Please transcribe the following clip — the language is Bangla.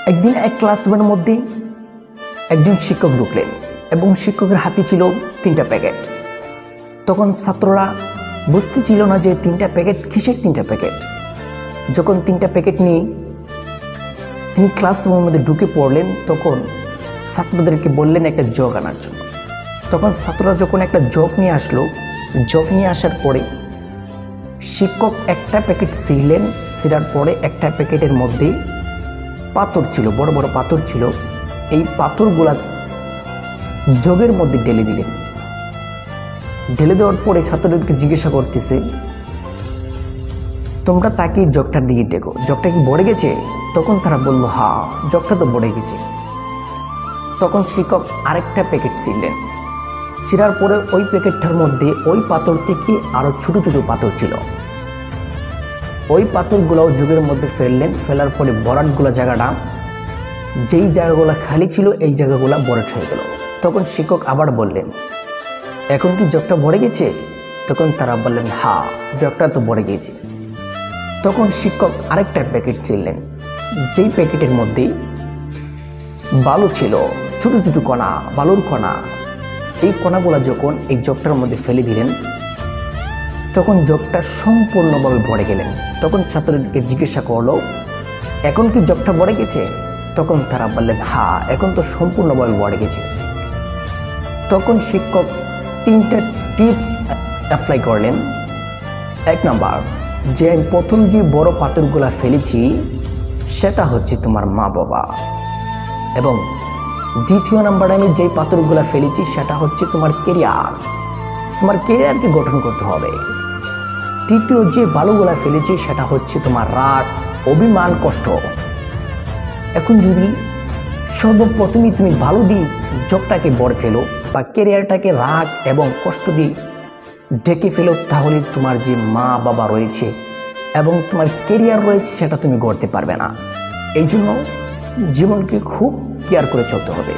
একদিন এক ক্লাসরুমের মধ্যে একজন শিক্ষক ঢুকলেন এবং শিক্ষকের হাতে ছিল 3টা প্যাকেট। তখন ছাত্ররা বুঝতে ছিল না যে 3টা প্যাকেট কিসের 3টা প্যাকেট। যখন 3টা প্যাকেট নিয়ে তিনি ক্লাসরুমের মধ্যে ঢুকে পড়লেন, তখন ছাত্রদেরকে বললেন একটা জগ আনার জন্য। তখন ছাত্ররা যখন একটা জগ নিয়ে আসলো, জগ নিয়ে আসার পরে শিক্ষক একটা প্যাকেট ছিঁড়লেন। ছিঁড়ার পরে একটা প্যাকেটের মধ্যে পাথর ছিল, বড় বড় পাথর ছিল। এই পাথরগুলা জগের মধ্যে ঢেলে দিলেন। ঢেলে দেওয়ার পরে ছাত্রদেরকে জিজ্ঞাসা করতেছে, তোমরা তাকে জগটার দিকে দেখো, জগটা কি ভরে গেছে? তখন তারা বলল, হ্যাঁ, জগটা তো ভরে গেছে। তখন শিক্ষক আরেকটা প্যাকেট ছিঁড়লেন। ছিঁড়ার পরে ওই প্যাকেটটার মধ্যে ওই পাথর থেকে আরো ছোট ছোট পাথর ছিল। ওই পাথরগুলোও জগের মধ্যে ফেললেন। ফেলার ফলে ভরাটগুলো জায়গাটা, যেই জায়গাগুলো খালি ছিল এই জায়গাগুলো ভরাট হয়ে গেল। তখন শিক্ষক আবার বললেন, এখন কি জগটা ভরে গেছে? তখন তারা বললেন, হ্যাঁ, জগটা তো ভরে গেছে। তখন শিক্ষক আরেকটা প্যাকেট ছিঁড়লেন। যেই প্যাকেটের মধ্যে বালু ছিল, ছোট ছোট কণা, বালুর কণা। এই কণাগুলো যখন এই জগটার মধ্যে ফেলে দিলেন, তখন জগটা সম্পূর্ণভাবে ভরে গেলেন। তখন ছাত্রদেরকে জিজ্ঞাসা করলো, এখন কি জগটা ভরে গেছে? তখন তারা বললেন, হ্যাঁ, এখন তো সম্পূর্ণভাবে ভরে গেছে। তখন শিক্ষক 3টা টিপস অ্যাপ্লাই করলেন। 1 নাম্বার, যে আমি প্রথম যে বড় পাথরগুলা ফেলেছি সেটা হচ্ছে তোমার মা বাবা, এবং 2য় নাম্বারে আমি যেই পাথরগুলা ফেলেছি সেটা হচ্ছে তোমার কেরিয়ার। তোমার কেরিয়ারকে গঠন করতে হবে। 3য় যে বালুগুলা ফেলেছি সেটা হচ্ছে তোমার রাগ, অভিমান, কষ্ট। এখন যদি সর্বপ্রথমে তুমি বালু দিয়ে জগটাকে ভরে ফেলো বা কেরিয়ারটাকে রাগ এবং কষ্ট দিয়ে ঢেকে ফেলো, তাহলে তোমার যে মা বাবা রয়েছে এবং তোমার কেরিয়ার রয়েছে সেটা তুমি গড়তে পারবে না। এই জন্য জীবনকে খুব কেয়ার করে চলতে হবে।